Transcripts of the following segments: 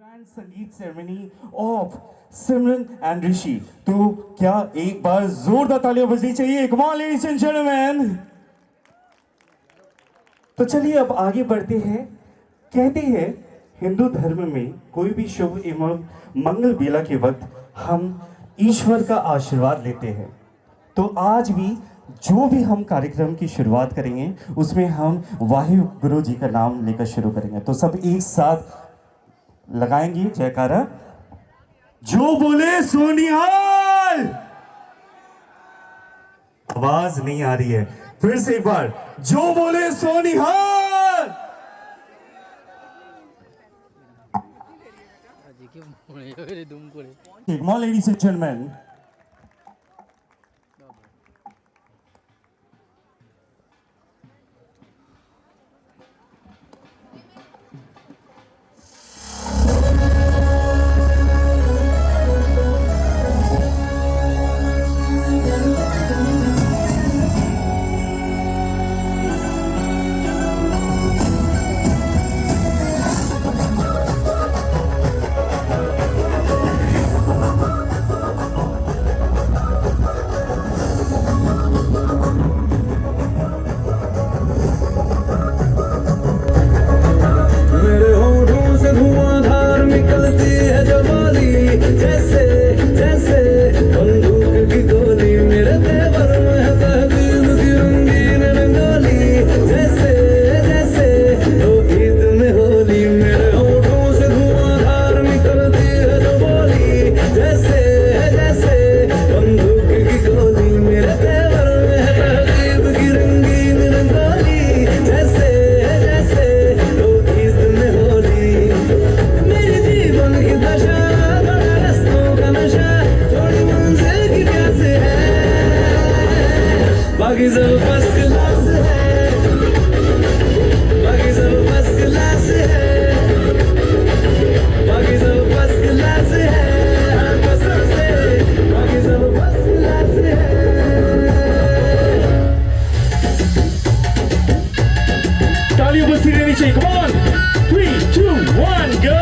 Grand संगीत ceremony of Simran and ऋषि। तो क्या एक बार जोरदार तालियां बजनी चाहिए। Come on ladies and gentleman. तो चलिए अब आगे बढ़ते हैं। कहते हैं हिंदू धर्म में कोई भी शुभ एवं मंगल बेला के वक्त हम ईश्वर का आशीर्वाद लेते हैं। तो आज भी जो भी हम कार्यक्रम की शुरुआत करेंगे उसमें हम वाहिगुरु गुरु जी का नाम लेकर शुरू करेंगे। तो सब एक साथ लगाएंगे जयकारा। जो बोले सोनिहाल। आवाज नहीं आ रही है, फिर से एक बार। जो बोले सोनिहाल। Come on, ladies and gentlemen. Come on, 3, 2, 1, go!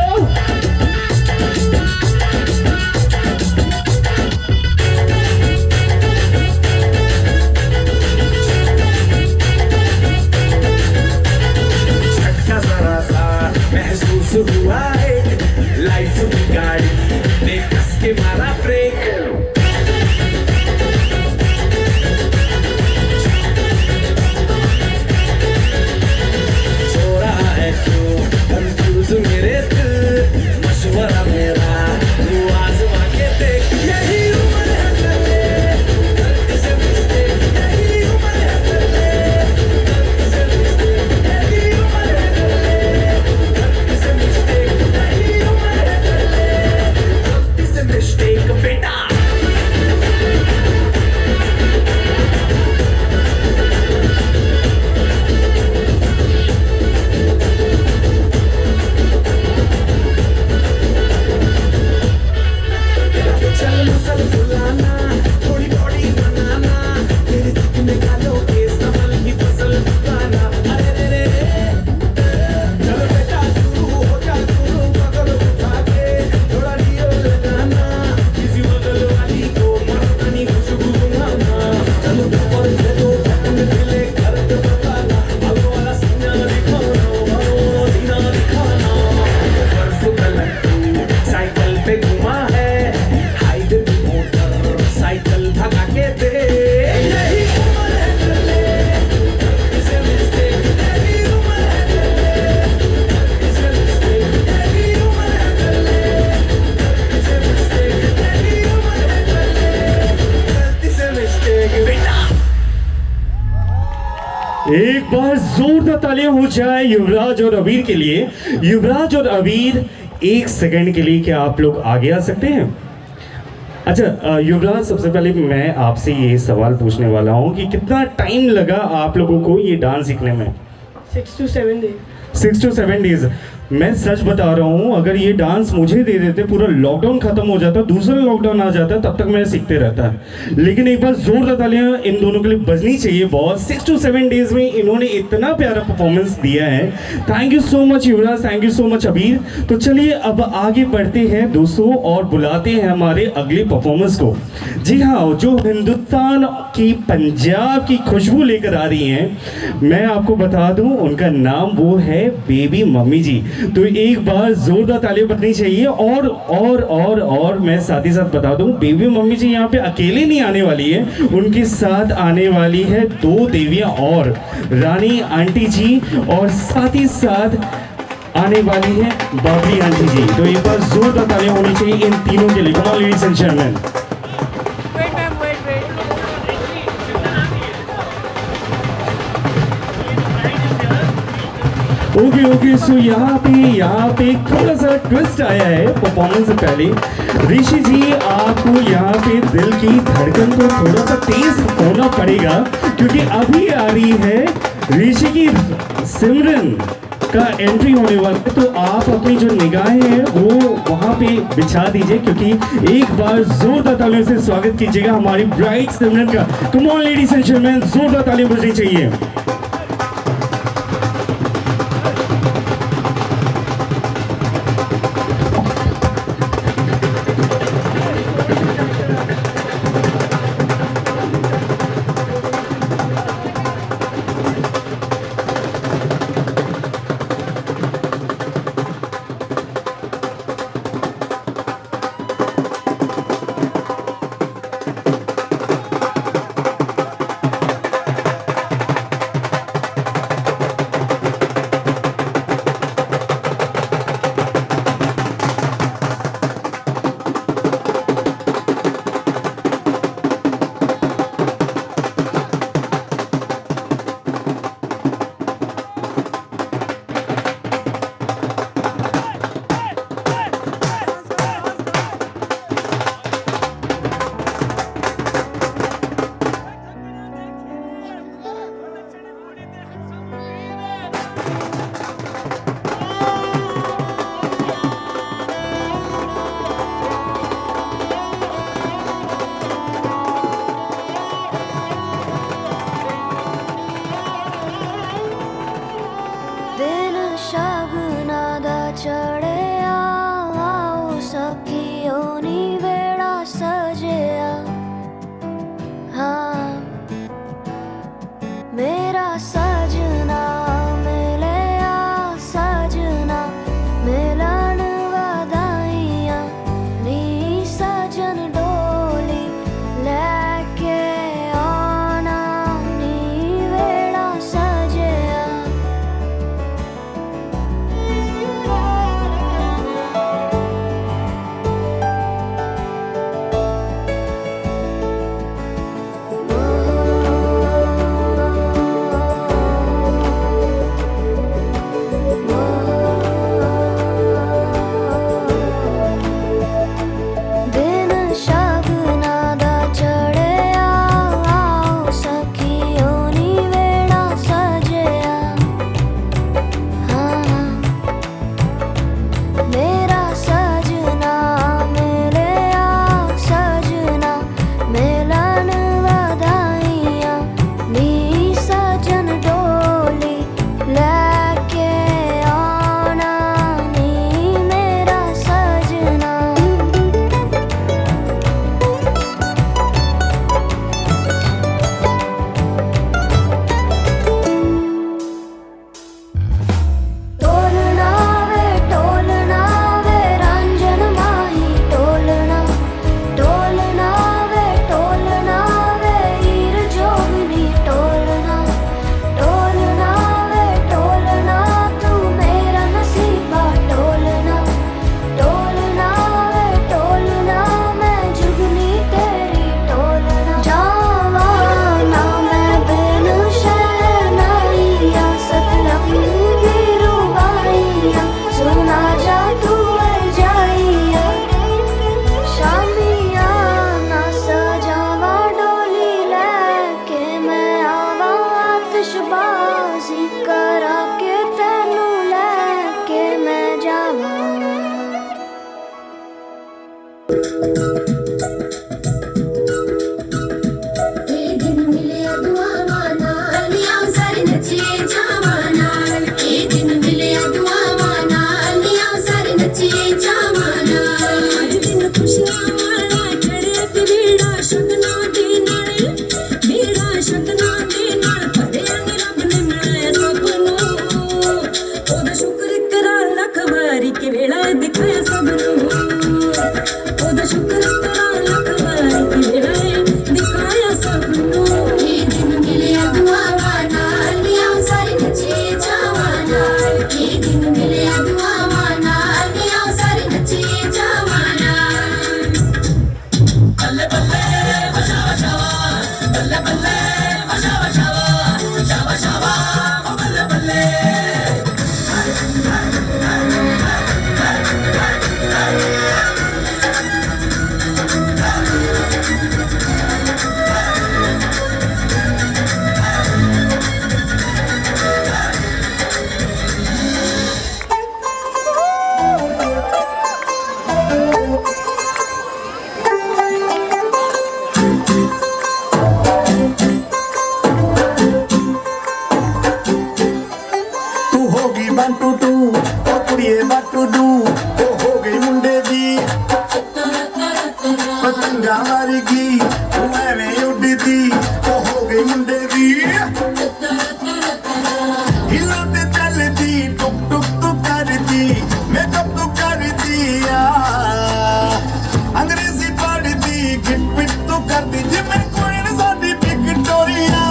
झटका जरा सा महसूस हुआ है, लाइफ की गाड़ी ने कस के मारा ब्रेक। मेरे दिल मशवरा मेरा तू आजमा के देख। यही उम्र है चले गलती से मिस्टेक, यही उम्र है चले गलती से मिस्टेक, यही उम्र है चले गलती से मिस्टेक, यही उम्र है चले गलती से मिस्टेक। बेटा एक बार जोरदार तालियां हो जाए युवराज और अबीर के लिए। युवराज और अबीर एक सेकंड के लिए क्या आप लोग आगे आ सकते हैं? अच्छा युवराज, सबसे पहले मैं आपसे ये सवाल पूछने वाला हूँ कि कितना टाइम लगा आप लोगों को ये डांस सीखने में? 6 to 7 days। 6 to 7 days। मैं सच बता रहा हूँ, अगर ये डांस मुझे दे देते, पूरा लॉकडाउन खत्म हो जाता, दूसरा लॉकडाउन आ जाता, तब तक मैं सीखते रहता। लेकिन एक बार जोरदार तालियां इन दोनों के लिए बजनी चाहिए बॉस। 6 to 7 डेज में इन्होंने इतना प्यारा परफॉर्मेंस दिया है। Thank you so much Yuvraj, thank you so much अबीर। तो चलिए अब आगे बढ़ते हैं दोस्तों और बुलाते हैं हमारे अगले परफॉर्मेंस को। जी हाँ, जो हिंदुस्तान की पंजाब की खुशबू लेकर आ रही हैं, मैं आपको बता दूं उनका नाम वो है बेबी मम्मी जी। तो एक बार जोरदार तालियां बजनी चाहिए। और मैं साथ ही साथ बता दूं, बेबी मम्मी जी यहाँ पे अकेले नहीं आने वाली है, उनके साथ आने वाली है 2 देवियां और, रानी आंटी जी और साथ ही साथ आने वाली है बाबरी आंटी जी। तो एक बार जोरदार तालियां होनी चाहिए इन तीनों के लिए। Come on ladies and gentleman. Okay so यहाँ पे एक थोड़ा सा ट्विस्ट आया है परफॉर्मेंस से पहले। ऋषि जी, आपको यहाँ पे दिल की धड़कन को थोड़ा सा तेज होना पड़ेगा, क्योंकि अभी आ रही है ऋषि की सिमरन का एंट्री होने वाला है। तो आप अपनी जो निगाहें हैं वो वहाँ पे बिछा दीजिए, क्योंकि एक बार जोरदार तालियों से स्वागत कीजिएगा हमारी ब्राइट सिमरन का। Come on ladies and gentleman, जोरदार तालियां बजनी चाहिए। 1 2 2 ओ कुड़िए what to do ओ हो गई मुंडे दी पतंगा मारेगी ओ एवें उड़दी ओ हो गई मुंडे दी हिला ते चलदी टुक टुक टुक करदी मेकअप तो कर दिया अंग्रेजी पढ़दी गिट पिट तो कर दी जिमें कोई न साडी विक्टोरिया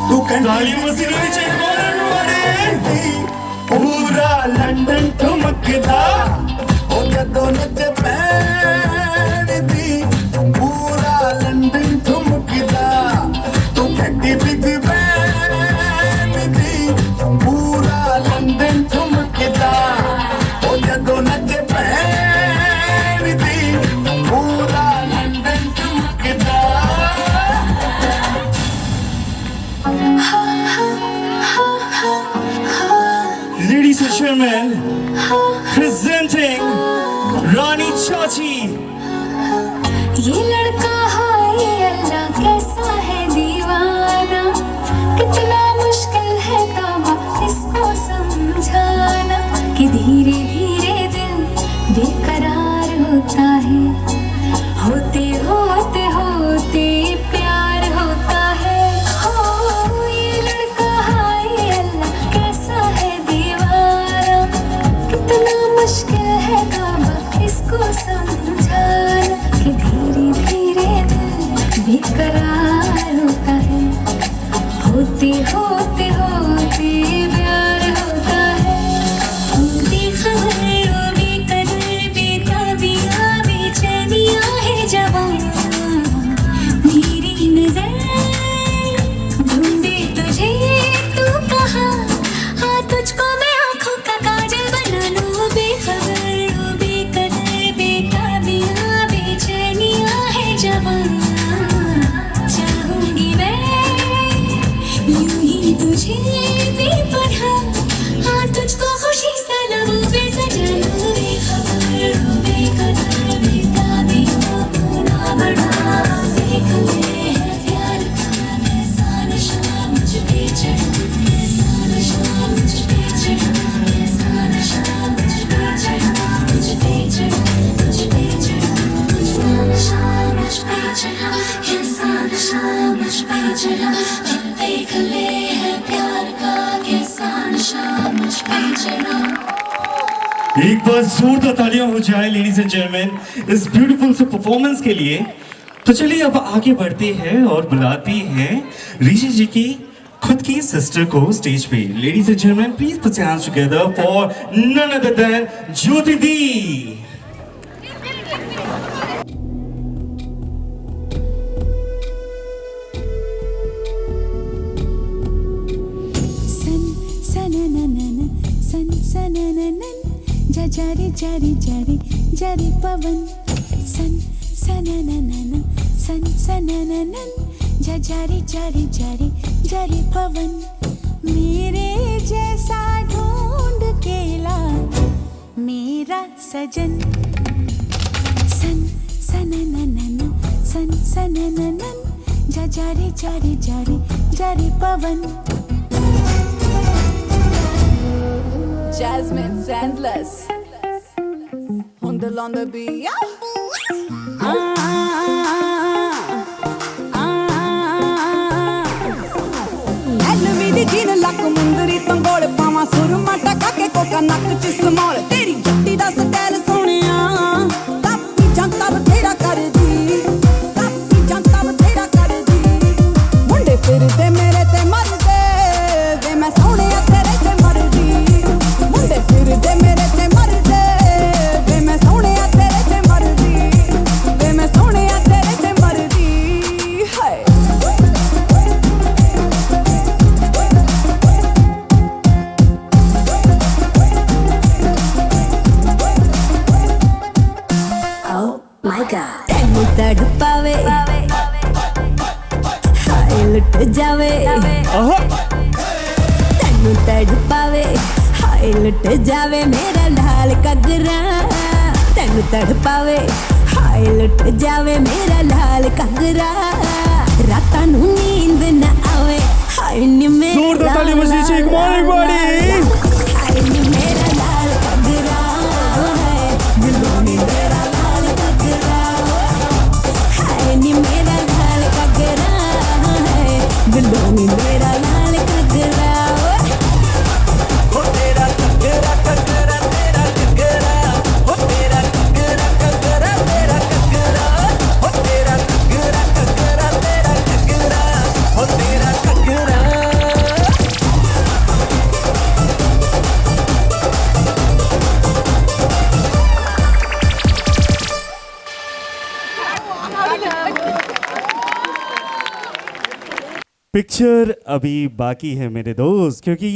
तू ताली मसीह नीचे पूरा लंदन ठुमकदा ओ जदों नच पैंदी पूरा लंदन ठुमकदा तू खट्टी बिग बैंड दी पूरा लंदन ठुमकदा ओ जदों नच पैंदी पूरा London ठुमकदा Ladies and gentlemen, presenting Rani Chachi. ये लड़का हाय अल्लाह कैसा है दीवाना कितना मुश्किल है तौबा इसको समझाना कि धीरे धीरे दिल बेकरार होता है होते होते होते प्यार होता है हो ये लड़का हाय अल्लाह कैसा है दीवाना कितना मुश्किल है तौबा इसको समझाना कि धीरे धीरे दिल बेकरार होता है होते होते होते प्यार होता है बेखबर ओ बेकदर बेताबियां बेचैनियां है जवां मेरी नजर ढूंढे तुझे तू कहाँ हाँ तुझको मैं आँखों का काजल बना लूं बेखबर ओ बेकदर बेताबियां बेचैनियां है जवां चाहूंगी मैं यूं ही तुझे बेपनाह हाँ तुझको खुशी सा लबों पे सजा लूं बेखबर ओ बेकदर बेताबियां गुनाह बड़ा देख ले है प्यार का कैसा नशा मुझ पे चढ़ा कैसा नशा मुझ पे चढ़ा कैसा नशा मुझ पे चढ़ा मुझ पे चढ़ा मुझ पे चढ़ा कैसा नशा मुझ पे चढ़ा कैसा नशा मुझ पे चढ़ा देख ले है प्यार का कैसा नशा मुझ पे चढ़ा एक बार जोरदार तालियां हो जाए लेडीज एंड जेंटलमैन इस ब्यूटीफुल से परफॉर्मेंस के लिए। तो चलिए अब आगे बढ़ते हैं और बुलाते हैं ऋषि जी की खुद की सिस्टर को स्टेज पे। Ladies and gentleman please put your hands together for none other than Jyoti di. सन सनननन जारे जारे जारे जारे पवन सन सनननन सन सनननन जारे जारे जारे जारे पवन मेरे जैसा ढूंढ के ला मेरा सजन सन सनननन सन सनननन जारे जारे जारे जारे पवन Jasmine Sandless on the beat. LV the jean ਲੱਕ ਮੁੰਦਰੀ ਤੰਗੋਲ ਪਾਵਾਂ ਸੁਰਮਾ ਟਕਾ ਕੇ ਕੋਕਾ ਨੱਕ ਚ ਸਮੋਲ ਤੇਰੀ ਜੱਟੀ ਦਾ ਸਟਾਈਲ ਸੋਹਣਿਆ ਕਾਪੀ ਜੰਤਾ ਬਥੇਰਾ ਕਰਦੀ ਕਾਪੀ ਜੰਤਾ ਬਥੇਰਾ ਕਰਦੀ ਮੁੰਡੇ ਫਿਰਦੇ ਮੇਰੇ ਤੇ ਮਰਦੇ ਵੇ ਮੈਂ ਸੋਹਣਿਆ ਤੇਰੇ ਤੇ ਮਰਦੀ ਮੁੰਡੇ ਫਿਰਦੇ ਮੇਰੇ ਤੇ ਮਰਦੇ ਵੇ ਮੈਂ ਸੋਹਣਿਆ ਤੇਰੇ ਤੇ ਮਰਦੀ ਵੇ ਮੈਂ ਸੋਹਣਿਆ ਤੇਰੇ ਤੇ ਮਰਦੀ ਹਾਏ ਤੈਨੂੰ ਤੜਪਾਵੇ ਹਾਏ ਲੁੱਟ ਜਾਵੇ ਤੈਨੂੰ ਤੜਪਾਵੇ ਹਾਏ ਲੁੱਟ ਜਾਵੇ ਮੇਰਾ ਲਾਲ ਘੱਗਰਾ ਤੈਨੂੰ ਤੜਪਾਵੇ ਹਾਏ ਲੁੱਟ ਜਾਵੇ ਮੇਰਾ ਲਾਲ ਘੱਗਰਾ ਰਾਤਾਂ ਨੂੰ ਨੀਂਦ ਨਾ ਆਵੇ ਹਾਏ ਨੀ ਮੇਰਾ जोरदार ताली बजनी चाहिए। Good morning, everybody. ਹਾਏ ਨੀ ਮੇਰਾ पिक्चर अभी बाकी है मेरे दोस्त, क्योंकि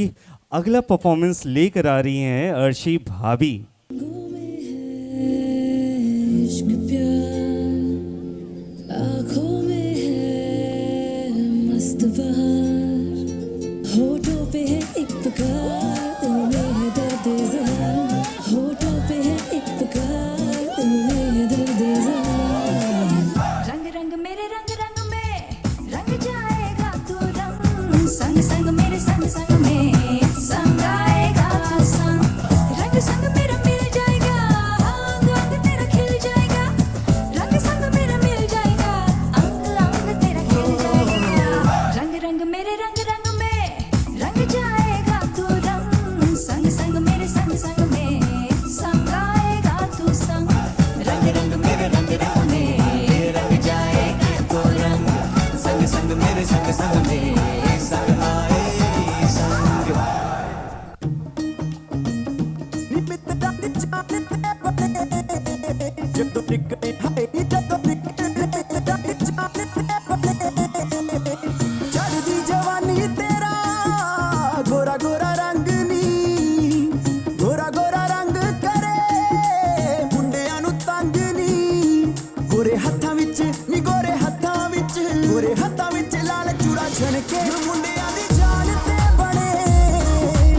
अगला परफॉर्मेंस लेकर आ रही हैं अर्शी भाभी। इश्क प्यार आँखों में है मस्त बहार, होठों पे है एक पुकार, दिल में है दर्द इज़हार, होठों पे है एक पुकार, दिल में है दर्द इज़हार। रंग रंग मेरे रंग रंग में रंग जाएगा तू रंग, संग संग मेरे संग संग में संग आएगा संग, रंग संग मेरा मिल जाएगा, अंग अंग तेरा खिल जाएगा, रंग संग मेरा मिल जाएगा, अंग अंग तेरा खिल जाएगा। रंग रंग मेरे रंग रंग में रंग जाएगा तू रंग, संग संग मेरे संग संग में संग आएगा तू संग, रंग रंग मेरे रंग रंग में रंग जाएगा तू रंग, संग संग मेरे संग संग में संग आए संग। चढ़दी जवानी तेरा गोरा गोरा रंग नी, गोरा गोरा रंग करे मुंडियां नू तंग नी, गोरे हत्थां विच नी गोरे हत्थां विच, गोरे हत्थां विच लाल चूड़ा छनके मुंडियां दी जान ते बने,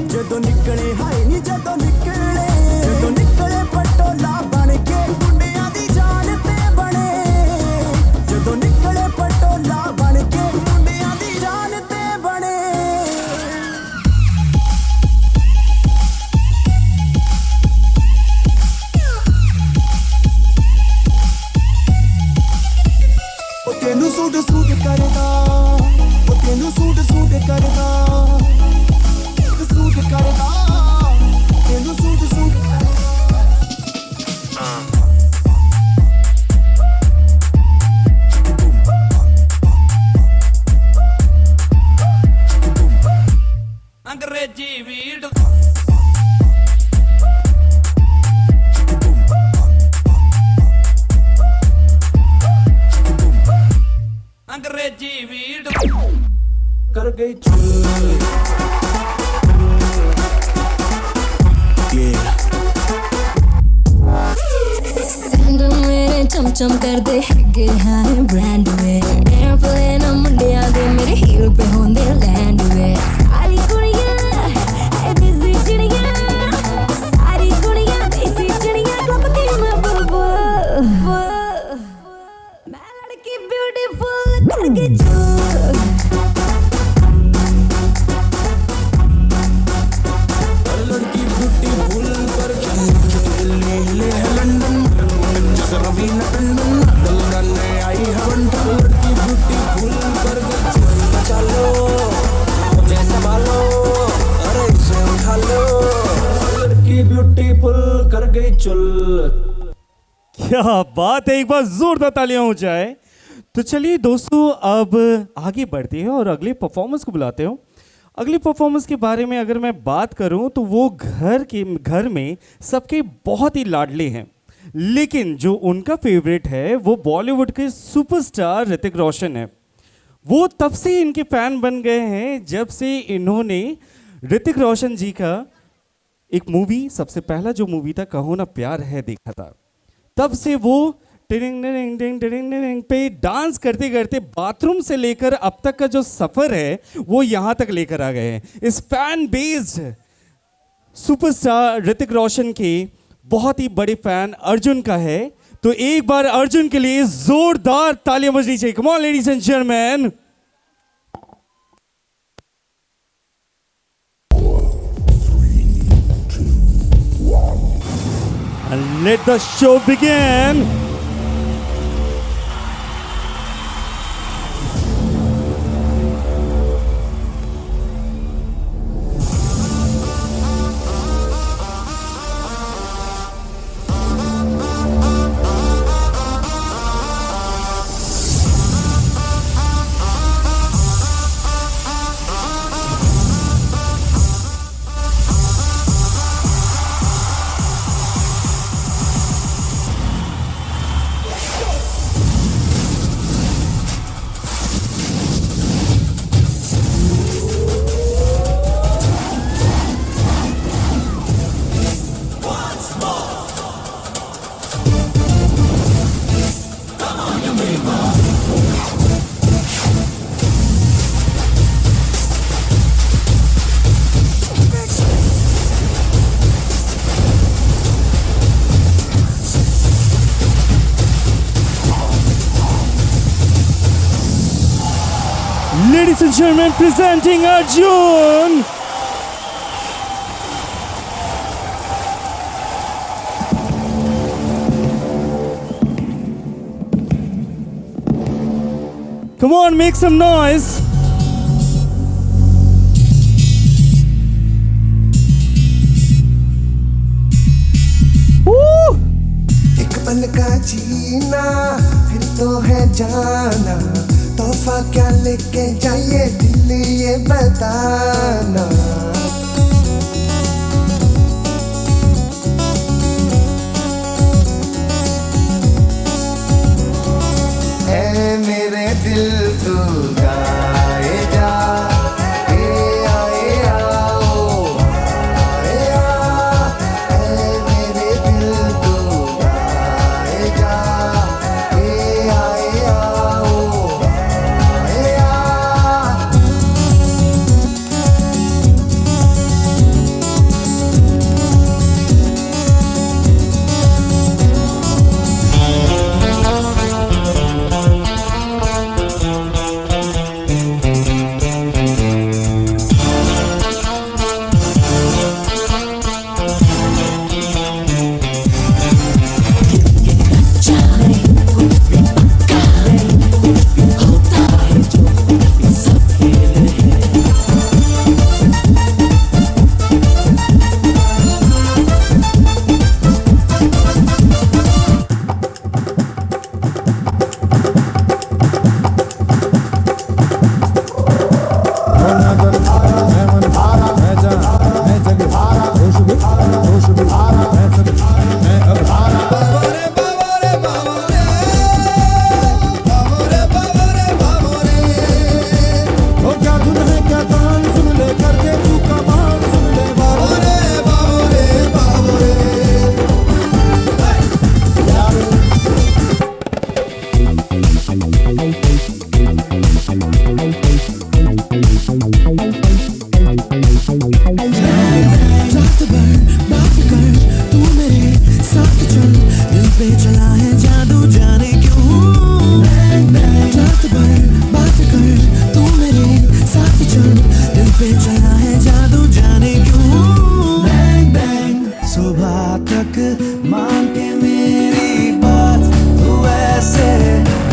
जदों निकले हाय नी जदों निकले पटोला बन के मुंडियां दी जान ते बने, जदों निकले पटोला बन के मुंडियां दी जान ते बने। ओ तेनू सूट सूट करदा, ओ तेनू सूट सूट करदा, सूट करदा, तेनू सूट सूट अंग्रेजी वीड अंग्रेजी वीड कर गई चूल। सैंडल मेरे चमचम कर दे हैगे हाय ब्रांड वे, एयरप्लेन मुंडिया दे मेरे हील पे होंदे लैंड वे, सारी कुड़ियां ऐ देसी चिड़ियां, सारी कुड़ियां देसी चिड़ियां क्लब की मैं बुलबुल, मैं लड़की ब्यूटीफुल करके चूल। लड़की ब्यूटी फुल कर ले है लंदन, जैसे रवीना टंडन दिल ने आई है बंटन, लड़की ब्यूटी फुल कर चलो मुझे संभालो, अरे इसे उठा लो, लड़की ब्यूटीफुल कर गई चुल। क्या बात है, एक बार जोरदार तालियां हो जाए। तो चलिए दोस्तों, अब आगे बढ़ते हैं और अगले परफॉर्मेंस को बुलाते हो। अगली परफॉर्मेंस के बारे में अगर मैं बात करूं तो वो घर में सबके बहुत ही लाडले हैं, लेकिन जो उनका फेवरेट है वो बॉलीवुड के सुपरस्टार ऋतिक रोशन है। वो तब से इनके फैन बन गए हैं जब से इन्होंने ऋतिक रोशन जी का एक मूवी, सबसे पहला जो मूवी था कहो ना प्यार है, देखा था। तब से वो टिरिंग टिरिंग टिरिंग टिरिंग टिरिंग पे डांस करते करते बाथरूम से लेकर अब तक का जो सफर है वो यहाँ तक लेकर आ गए हैं। इस fan based superstar Hrithik Roshan के बहुत ही बड़े फैन अर्जुन का है, तो एक बार अर्जुन के लिए जोरदार तालियां बजनी चाहिए। Come on ladies and gentleman. And let the show begin. and gentlemen, presenting Arjun. Come on, make some noise. Woo! एक पल का जीना फिर तो है जाना, तोहफा क्या लेके जाइए दिल ये बताना। ऐ मेरे दिल तू गाए जा, ए आए आओ आए आ, ऐ मेरे दिल तू गाए जा, ए आए आओ आए आ। रात भर बात कर तू मेरे साथ चल, दिल पे चला है जादू जाने क्यों। रात भर बात कर तू मेरे साथ चल, दिल पे चला है जादू जाने क्यों। सुबह तक मान के मेरी बात तू ऐसे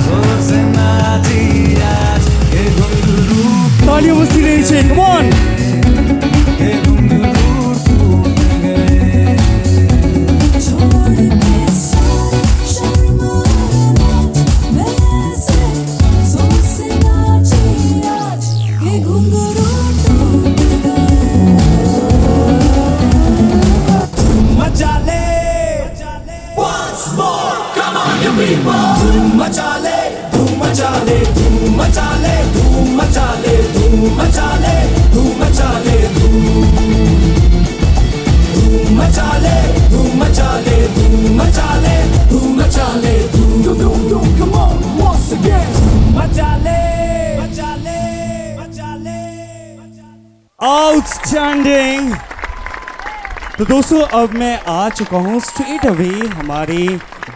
जोर से नाची आज के घुंघरू तालियों बजती रही चाहिए. Come on. के घुंघरू टूट गए। छोड़ के सारे शर्माना वैसे जोर से नाची आज के घुंघरू टूट गए। मचा ले once more, come on you people। धूम मचा ले, धूम मचा ले, धूम मचा ले, धूम मचा ले, धूम मचा ले, धूम मचा ले, धूम मचा ले, धूम मचा ले, धूम मचा ले, धूम मचा ले, धूम come on once again। धूम मचा ले, मचा ले, मचा ले, मचा ले। आउटस्टैंडिंग. तो दोस्तों अब मैं आ चुका हूँ स्ट्रेट अवे हमारे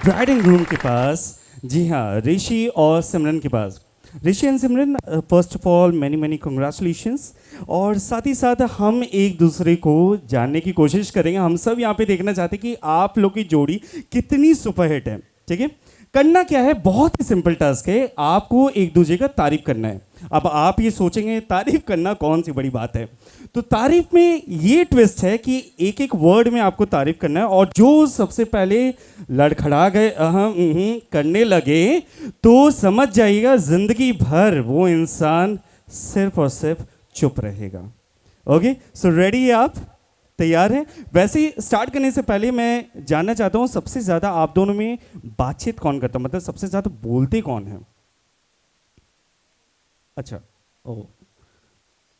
ब्राइडिंग रूम के पास. जी हाँ, ऋषि और सिमरन के पास. Rishi and Simran, first of all many many congratulations. और साथ ही साथ हम एक दूसरे को जानने की कोशिश करेंगे. हम सब यहाँ पे देखना चाहते हैं कि आप लोग की जोड़ी कितनी सुपरहिट है. ठीक है, करना क्या है, बहुत ही सिंपल टास्क है. आपको एक दूसरे का तारीफ करना है. अब आप ये सोचेंगे तारीफ करना कौन सी बड़ी बात है, तो तारीफ में ये ट्विस्ट है कि एक एक वर्ड में आपको तारीफ करना है. और जो सबसे पहले लड़खड़ा गए करने लगे तो समझ जाइएगा जिंदगी भर वो इंसान सिर्फ और सिर्फ चुप रहेगा. ओके, सो रेडी है आप? तैयार हैं? वैसे ही स्टार्ट करने से पहले मैं जानना चाहता हूँ सबसे ज़्यादा आप दोनों में बातचीत कौन करता है, मतलब सबसे ज़्यादा बोलते कौन है? अच्छा, ओ,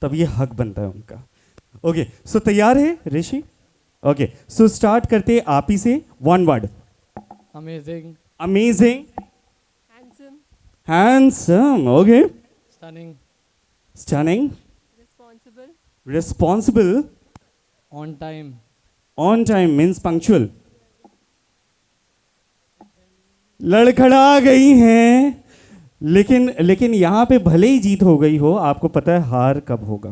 तब ये हक बनता है उनका. ओके, सो तैयार है ऋषि? ओके, सो स्टार्ट करते आप ही से. One word. Amazing, amazing. Handsome, handsome. Okay. stunning, stunning. responsible, responsible. on time, on time means punctual. लड़खड़ा गई हैं लेकिन यहाँ पे भले ही जीत हो गई हो, आपको पता है हार कब होगा।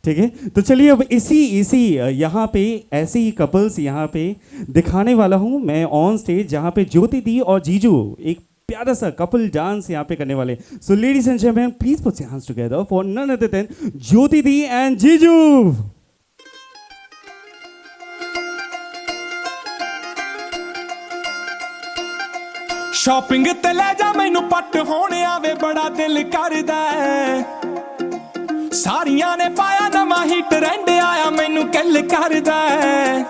ठीक है, तो चलिए अब इसी यहाँ पे ऐसे ही कपल्स यहाँ पे दिखाने वाला हूँ मैं ऑन स्टेज, जहाँ पे ज्योति दी और जीजू एक प्यारा सा कपल डांस यहाँ पे करने वाले। So ladies and gentleman, please put your hands together for none other than Jyoti di एंड जीजू। शॉपिंग ते ले जा मैनू पट होने आवे बड़ा दिल करदा है। सारियां ने पाया नवां ही ट्रेंड आया मैनू किल करदा है।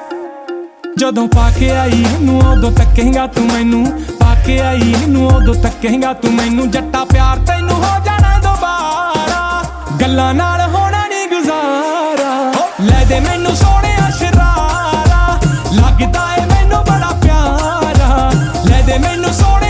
जदों पाके आई इनू उदों तकेगा तू मैनू, पाके आई इनू उदों तकेगा तू मैनू। जट्टा प्यार तैनू हो जाना दोबारा, गल्लां नाल होना नहीं गुजारा। ले दे मैनू सोने शरारा, लगदा है मैनू बड़ा प्यारा। ले दे मैनू सोने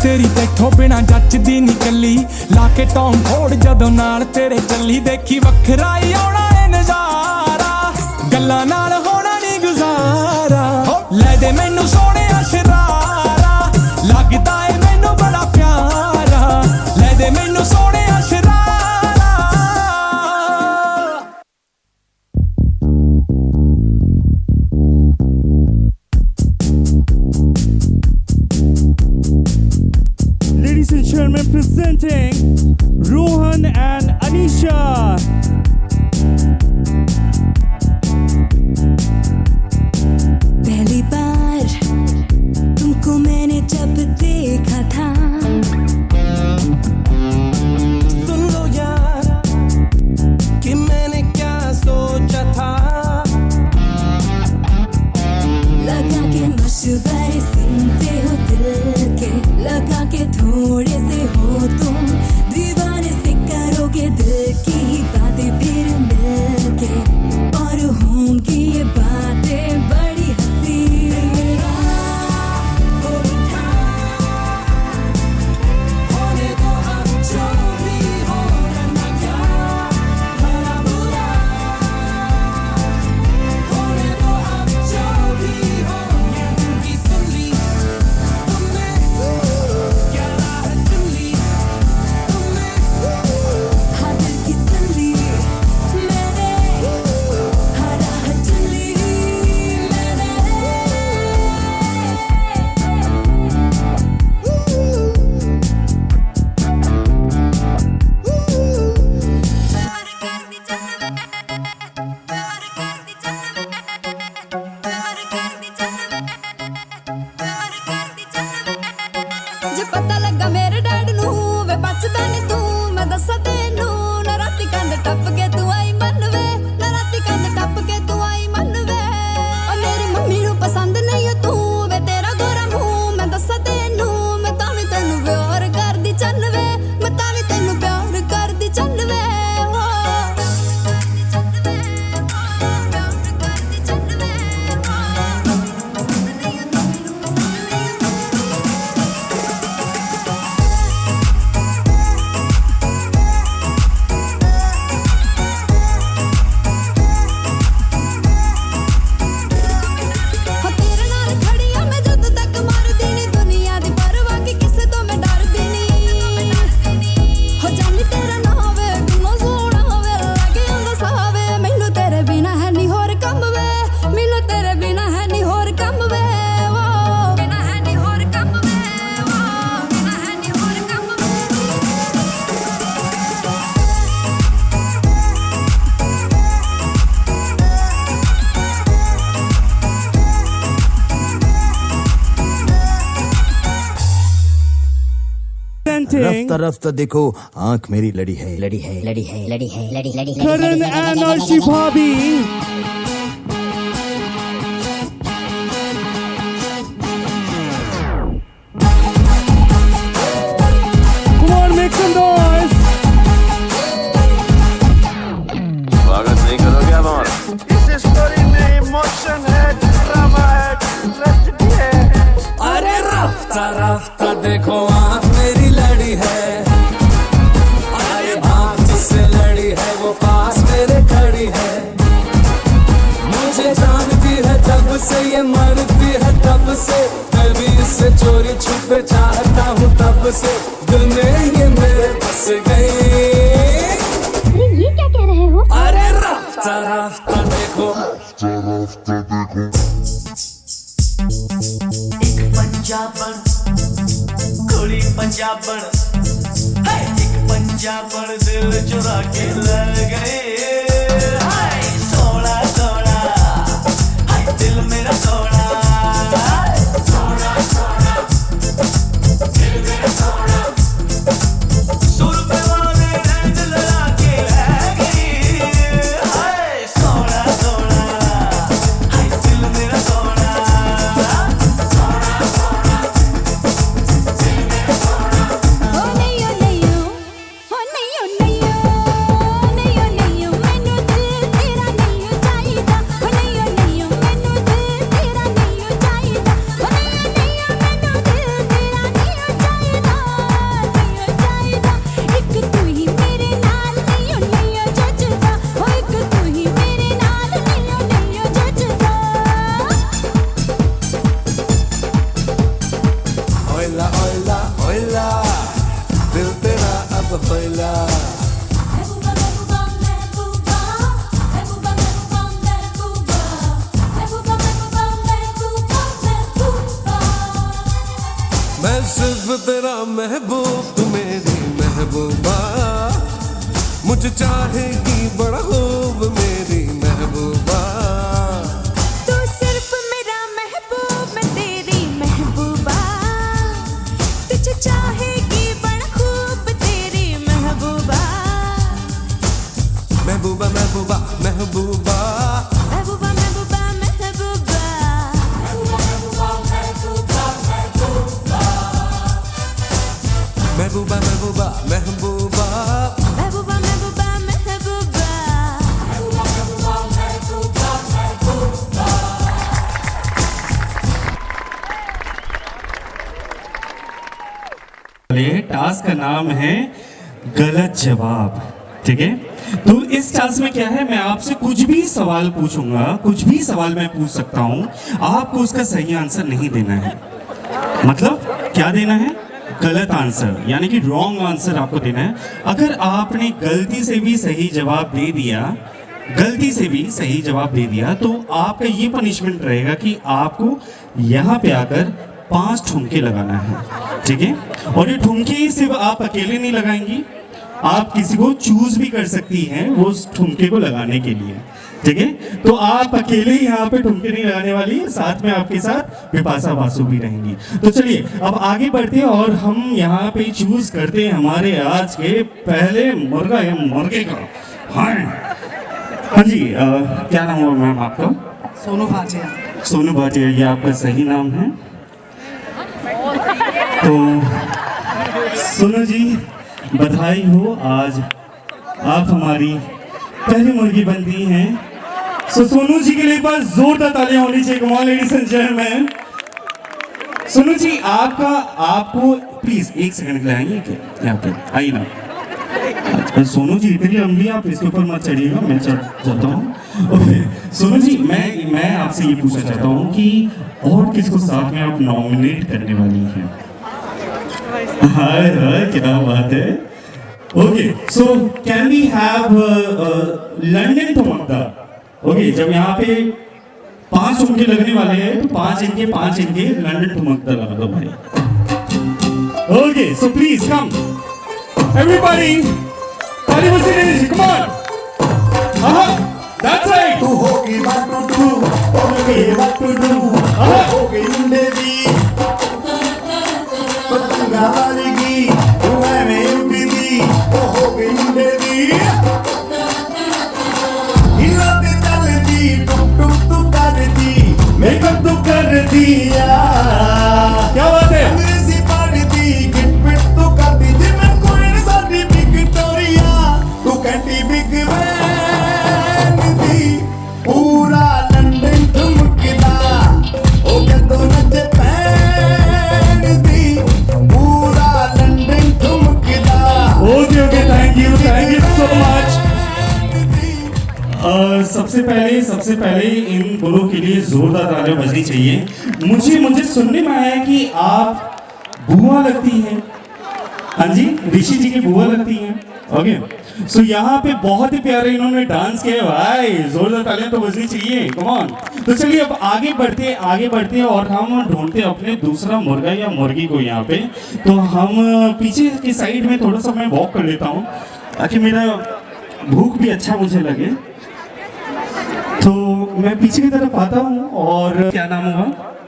तेरी तैथों बिना जचदी निकली, लाके टॉम फोड़ जदों नाल तेरे चली। देखी वखरा ही आउणा है नजारा, गल्लां नाल होना नहीं गुजारा। ले दे मैनू सोने शरारा, लगदा है मैनू बड़ा प्यारा। ले दे मैनू सोने sharara. Ladies and gentlemen, presenting Rohan and Anisha. पहली बार तुमको मैंने जब देखा था, सुन लो यार कि मैंने क्या सोचा था। लगा के मशवरे सुनते हो दिल के, लगा के थोड़े से हो तुम दीवाने से करोगे दिल की बातें फिर मिलके, और होंगी ये बातें बड़ी हंसी। होने दो अब जो भी हो, करना क्या भला बुरा। होने दो अब जो भी हो, क्या दिल की सुन ली तुमने, क्या राह चुन ली तुमने। हाँ दिल की सुन ली मैंने, हाँ राह चुन ली मैंने। प्यार करती चल मैं, प्यार करती चल मैं, प्यार करती चल मैं, प्यार करती चल मैं। जे पता लगा मेरे डैड नू वे बचदा नहीं तू, मैं दस्सां तेनू ना राती कंध टप के तू आई मन वे, ना राती कंध टप के तू आई मन वे। ओ मेरी मम्मी नू पसंद नहीं है तू वे, तेरा गोरा मुंह मैं दस्सां तेनू, मैं तां वी तैनू प्यार करदी चल वे, मैं तां वी तैनू प्यार करदी चल वे। हो प्यार करदी चल वे, पसंद नहीं है तू मैनू, पसंद नहीं है तू। presenting रफ्ता रफ्ता देखो आंख मेरी लड़ी है Karan and Arshi Bhabhi. Come on, make some noise. स्वागत नहीं करोगे आप हमारा? इस स्टोरी में इमोशन है, ड्रामा है, ट्रेजेडी है। अरे रफ्ता रफ्ता देखो आँख मेरी लड़ी है, अरे आँख जिससे लड़ी है वो पास मेरे खड़ी है। मुझे जानती है जब से ये मरती है तब से, मैं भी इससे चोरी छुपे चाहता हूँ तब से, दिल में ये मेरे बस गई। ये क्या कह रहे हो? अरे रफ्ता रफ्ता देखो एक पंजाबन कुड़ी पंजाबन हाय, एक पंजाबन दिल चुरा के ले गए हाय, सोना सोना हाय, दिल मेरा सोना हाय, सोना सोना दिल मेरा सोना, सुर पे वाले रंग लगा के ले गई हाय, सोना सोना हाय, दिल मेरा सोना। ओ नहीं ओ नहीं ओ नहीं ओ नहीं ओ नहीं ओ नहीं ओ मैनू दिल तेरा नहीं ओ चाहिदा, ओ नहीं ओ नहीं ओ मैनू दिल तेरा नहीं ओ चाहिदा, ओ नहीं ओ नहीं ओ मैनू दिल तेरा नहीं ओ चाहिदा, नहीं ओ चाहिदा। एक तू ही मेरे नाल नहीं ओ जचदा, ओ एक तू ही मेरे नाल नहीं ओ जचदा। ओला ओला ओला दिल तेरा अब होला। महबूबा महबूबा महबूबा महबूबा महबूबा महबूबा महबूबा महबूबा महबूबा। मैं सिर्फ तेरा महबूब तू मेरी महबूबा, मुझे चाहेगी बड़ा खूब मेरी महबूबा। तू सिर्फ मेरा महबूब मैं तेरी महबूबा, तुझे चाहेगी बड़ा खूब तेरी महबूबा। महबूबा महबूबा महबूबा महबूबा महबूबा महबूबा महबूबा महबूबा महबूबा। महबूबा महबूबा महबूबा। टास्क का नाम है गलत जवाब, ठीक है। तो इस टास्क में क्या है, मैं आपसे कुछ भी सवाल पूछूंगा, कुछ भी सवाल मैं पूछ सकता हूं, आपको उसका सही आंसर नहीं देना है। मतलब क्या देना है? गलत आंसर, यानी कि रॉन्ग आंसर आपको देना है। अगर आपने गलती से भी सही जवाब दे दिया, गलती से भी सही जवाब दे दिया, तो आपका ये पनिशमेंट रहेगा कि आपको यहाँ पे आकर 5 ठुमके लगाना है, ठीक है। और ये ठुमके सिर्फ आप अकेले नहीं लगाएंगी, आप किसी को चूज भी कर सकती हैं वो उस ठुमके को लगाने के लिए, ठीक है। तो आप अकेले ही यहाँ पे ठुमके नहीं लगाने वाली, साथ में आपके साथ विपाशा बासु भी रहेंगी। तो चलिए अब आगे बढ़ते हैं और हम यहाँ पे चूज करते हैं हमारे आज के पहले मुर्गा या मुर्गे का। हाँ हाँ जी, क्या नाम हुआ मैम आपका? सोनू भाटिया। सोनू भाटिया, ये आपका सही नाम है? तो सोनू जी बधाई हो, आज आप हमारी पहली मुर्गी बनती हैं। सो सोनू जी के लिए बस जोरदार तालियां होनी चाहिए। कमाल ladies and gentleman. Sonu ji आपको प्लीज 1 सेकंड के लिए आएंगे क्या? यहाँ पे आइए ना। अच्छा, सोनू जी इतनी लंबी, आप इसके ऊपर मत चढ़िएगा, मैं चढ़ जाता हूँ। ओके सोनू जी, मैं आपसे ये पूछना चाहता हूँ कि और किसको साथ में आप नॉमिनेट करने वाली हैं? हाय हाय, क्या बात है। Okay so can we have London ठुमकदा? ओके, जब यहाँ पे 5 ठुमके लगने वाले हैं तो 5 इनके लंदन ठुमकदा लगा दो भाई। Okay so please come everybody, ताली बजाने दीजिए, कम ऑन। That's right. तू होगी what to do, होगी what to do, होगी मुंडे दी पतंगा वाली हिलाते चलदी टुक टुक तू करदी मेकअप तू कर दिया क्या बात है अंग्रेजी पढ़दी गिट पिट तू करदी जिमें कोई नहीं साडी विक्टोरिया तू कहती बिग वैन दी पूरा लंदन ठुमकदा ओ कदों नचे पैन दी पूरा लंदन ठुमकदा okay okay thank you so much. सबसे पहले इन दोनों के लिए जोरदार तालियां बजनी चाहिए। मुझे सुनने में आया कि आप बुआ लगती हैं। हाँ जी, ऋषि जी की बुआ लगती हैं। ओके सो यहाँ पे बहुत ही प्यारे इन्होंने डांस किया भाई, जोरदार तालियां तो बजनी चाहिए, कम ऑन। तो चलिए अब आगे बढ़ते हैं और हम ढूंढते हैं अपने दूसरा मुर्गा या मुर्गी को यहाँ पे। तो हम पीछे की साइड में थोड़ा सा मैं वॉक कर लेता हूँ ताकि मेरा भूख भी अच्छा मुझे लगे। तो मैं पीछे की तरफ आता हूँ और क्या नाम होगा?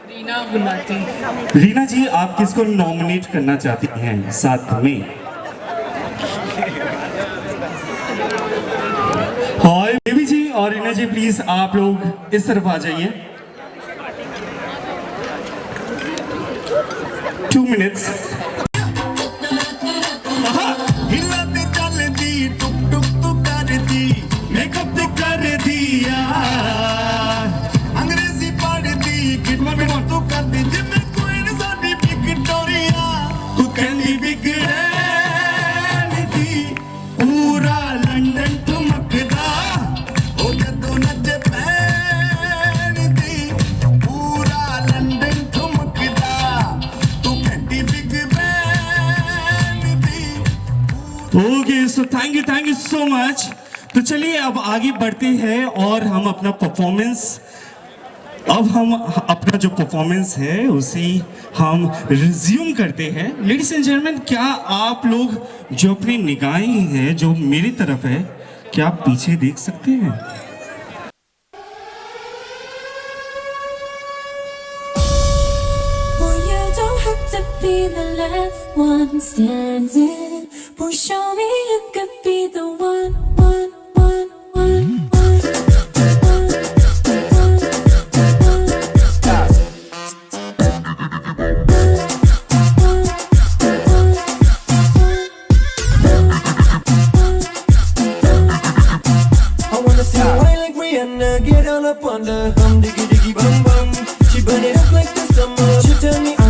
रीना गुलाटी। रीना जी, आप किसको नॉमिनेट करना चाहती हैं साथ में? हाय बेबी जी और रीना जी, प्लीज आप लोग इस तरफ आ जाइए। 2 मिनट्स। हिलाते चलदी टुक टुक तू करदी मेकअप तू कर दिया अंग्रेजी पढ़दी गिट पिट तू करदी जिमें कोई नहीं साडी विक्टोरिया तू कहती बिग वैन दी पूरा लंदन ठुमकदा ओ कदों नचे पैन दी पूरा लंदन ठुमकदा तू कहती big van the. Okay so thank you so much. तो चलिए अब आगे बढ़ते हैं और हम अपना जो परफॉर्मेंस है उसे हम रिज्यूम करते हैं। लेडीज एंड जेंटलमैन, क्या आप लोग जो अपनी निगाहें हैं जो मेरी तरफ है, क्या आप पीछे देख सकते हैं? Oh, you don't have to be the last one standing. Boy, show me you could be the one. I wanna see her wine like Rihanna, get on up on the bum, diggy diggy bum bum. She burn it up like the summer, she turn me on.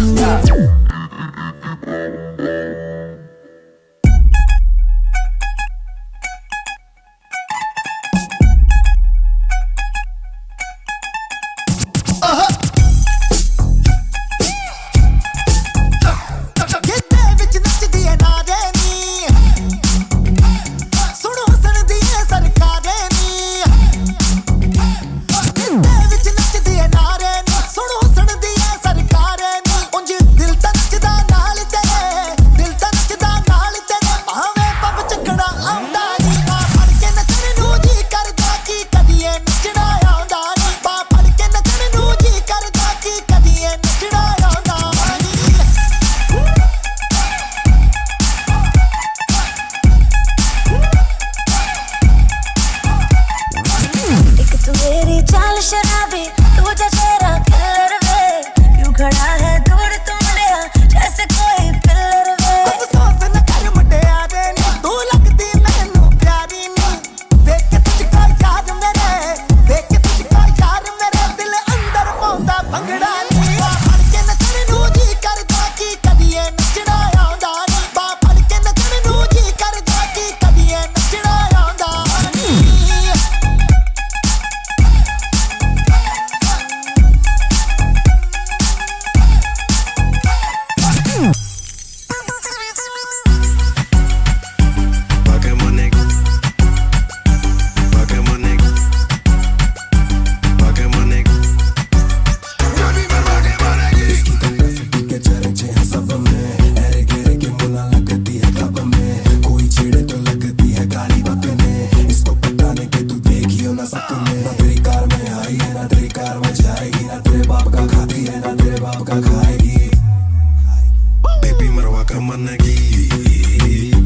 Baby Marwa ka managi,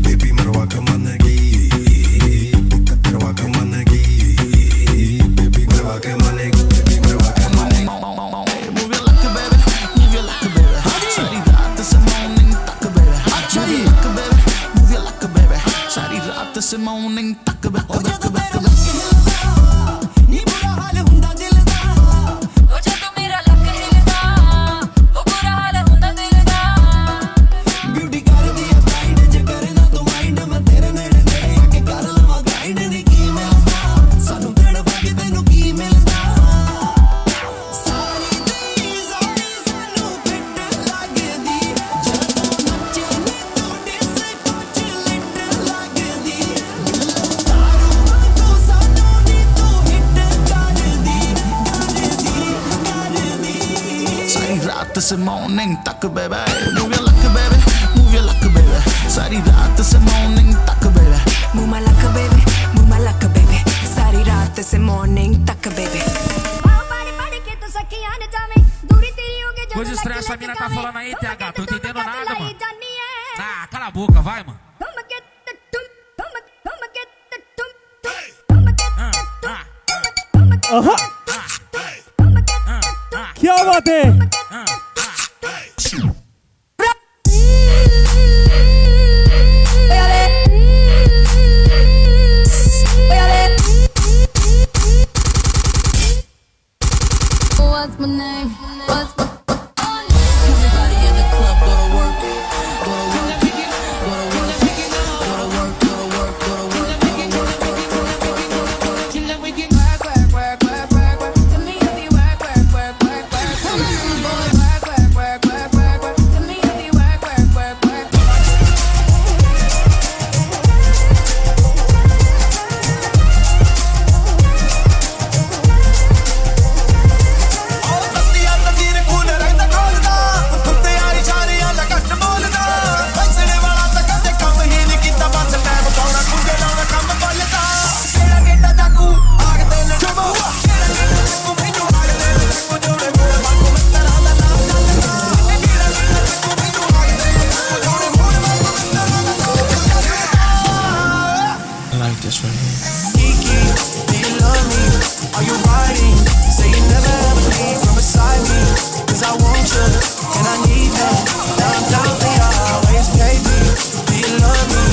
baby Marwa ka managi. से morning तक back back back नी बुरा हाल हुंदा दिल दा ओ जदों मेरा luck हिलदा ओ बुरा हाल हुंदा दिल दा ब्यूटी कर दी साइड जे करना तो माइंड मैं तेरे नेड़े नेड़े आके कर लवां गाइड नी की मिलदा सानू देण वाके तैनू की मिलदा सारी दी सारी सानू फिट लगदी ਜਦੋਂ ਨੱਚੇ ਨੀ ਤੂੰ ਡਿਸਕੋ ਚ ਲਿਟ ਲੱਗਦੀ ਤਾਰੂ ਵਾਂਗੂ ਸਾਨੂੰ ਨੀ ਤੂੰ ਹਿੱਟ ਕਰਦੀ ਸਾਰੀ ਰਾਤ ਸੇ ਮਾਰਨਿੰਗ ਤੱਕ ਬੇਬੇ move your luck baby move your luck baby ਸਾਰੀ ਰਾਤ ਸੇ ਮਾਰਨਿੰਗ ਤੱਕ ਬੇਬੇ Move my luck, baby. Move my luck, baby. सारी रात से morning तक, baby. Coisa estranha, essa mina tá falando aí, TH, tô entendendo nada, mano. Ah, cala a boca, vai, mano. आहा, क्या बात है। What's my name? What's my everybody in the club go to work. Go to work. Go to work. Go to work. Go to work. Go to work. Go to work. Work, work, work, work, work. To me if you work, work, work, work, work. Come on, boy, work, work, work, work, work, work. To me if you work, work, work, work, work. like this right here. Kiki, do you love me? Are you riding? Say you never ever leave from beside me. Cause I want you, and I need you. Now I'm down for you always, baby. Do you love me?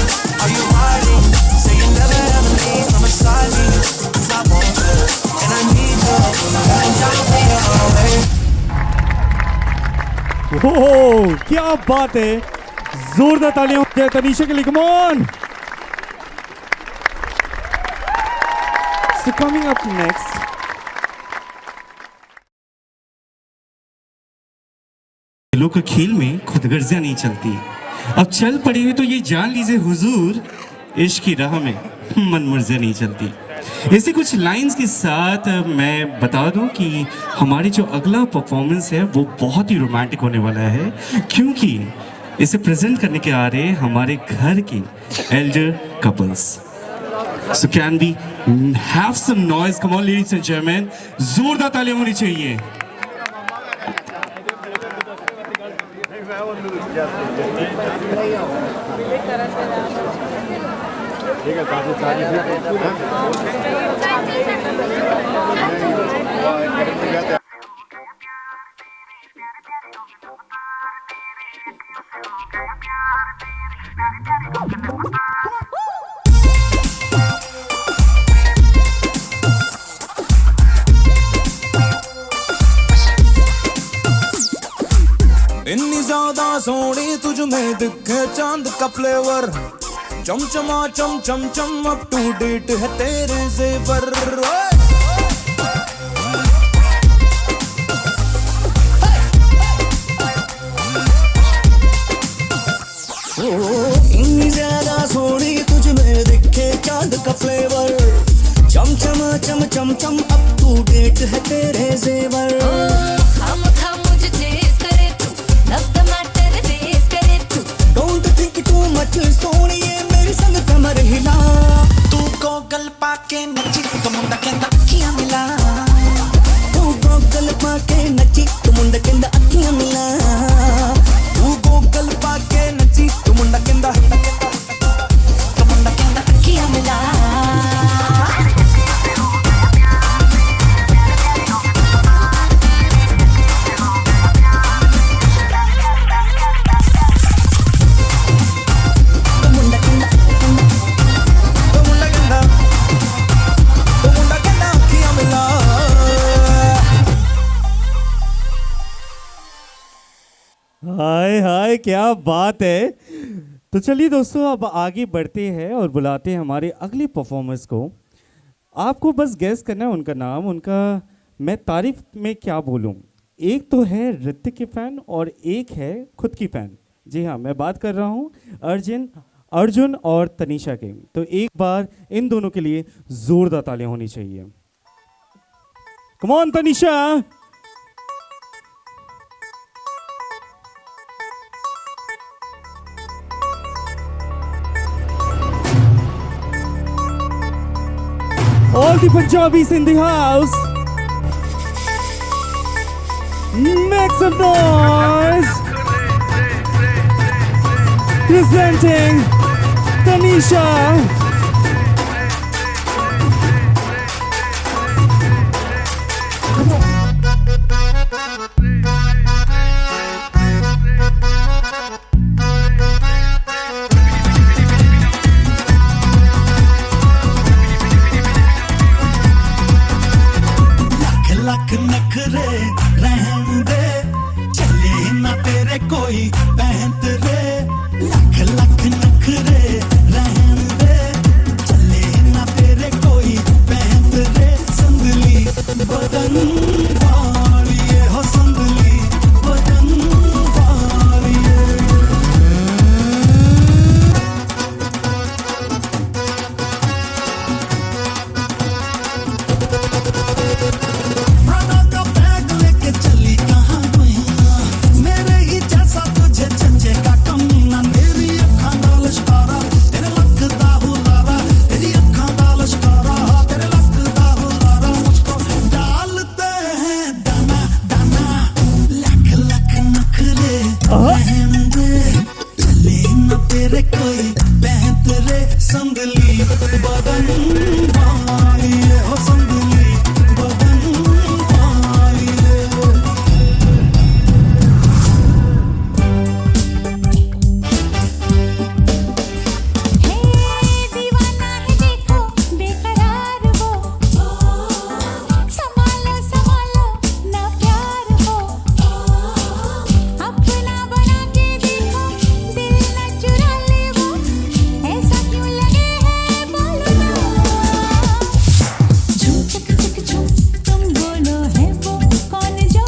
Are you riding? Say you never ever leave from beside me. Cause I want you, and I need you. Now I'm down for you always. ओह, क्या बात है। जोरदार तालियां हो तनीशा के लिए, come on. So coming up next, खेलों के खेल में खुदगर्जियां नहीं चलती। अब चल पड़े हुए तो ये जान लीजिए हुजूर, इश्क की राह में मनमुर्जियां नहीं चलती। ऐसे कुछ लाइंस के साथ मैं बता दूं कि हमारी जो अगला परफॉर्मेंस है वो बहुत ही रोमांटिक होने वाला है, क्योंकि इसे प्रेजेंट करने के आ रहे हमारे घर के Elder couples. So can we have some noise? Come on, ladies and gentlemen. जोरदार तालियां होनी चाहिए। इतनी ज्यादा सोनी तुझ में दिखे चांद का फ्लेवर, चमचमा चम चम चम अप टू डेट है तेरे जेवर। इतनी ज्यादा सोनी तुझ में दिखे चांद का फ्लेवर, चमचमा चम चम चम अप टू डेट है तेरे जेवर। सोनिए मेरे संग कमर हिला, तू गोगल पाके नची तो मुंडा कहंदा अखियां मिला। तू गोगल पाके नची तो मुंडा कहंदा अखियां मिला। तू गोगल पाके नची तो मुंडा कहंदा अखियां मिला। क्या बात है। तो चलिए दोस्तों अब आगे बढ़ते हैं और बुलाते हैं हमारे अगले परफॉर्मर्स को। आपको बस गैस करना है उनका नाम, उनका मैं तारीफ में क्या बोलूं। एक तो है ऋतिक की फैन और एक है खुद की फैन। जी हाँ, मैं बात कर रहा हूँ अर्जुन और तनीषा के। तो एक बार इन दोनों के लिए जोरदार तालियां होनी चाहिए। Come on Tanisha. All the Punjabis in the house, make some noise. Presenting Tanisha. लख नखरे रहन दे, चले ना तेरे कोई बहत रे। लख लख नखरे रहन दे, चले ना तेरे कोई बहत रे। संदली बदन वालिए हो, संदली बदन वालिए। संदली बदन वालिए हो, संदली बदन वालिए। दीवाना है देखो बेकरार वो, संभालो संभालो ना प्यार हो। अपना बना के देखो दिल न चुरा ले वो, ऐसा क्यों लगे है बोलो ना। झूम चक चक झूम तुम बोलो है वो कौन जो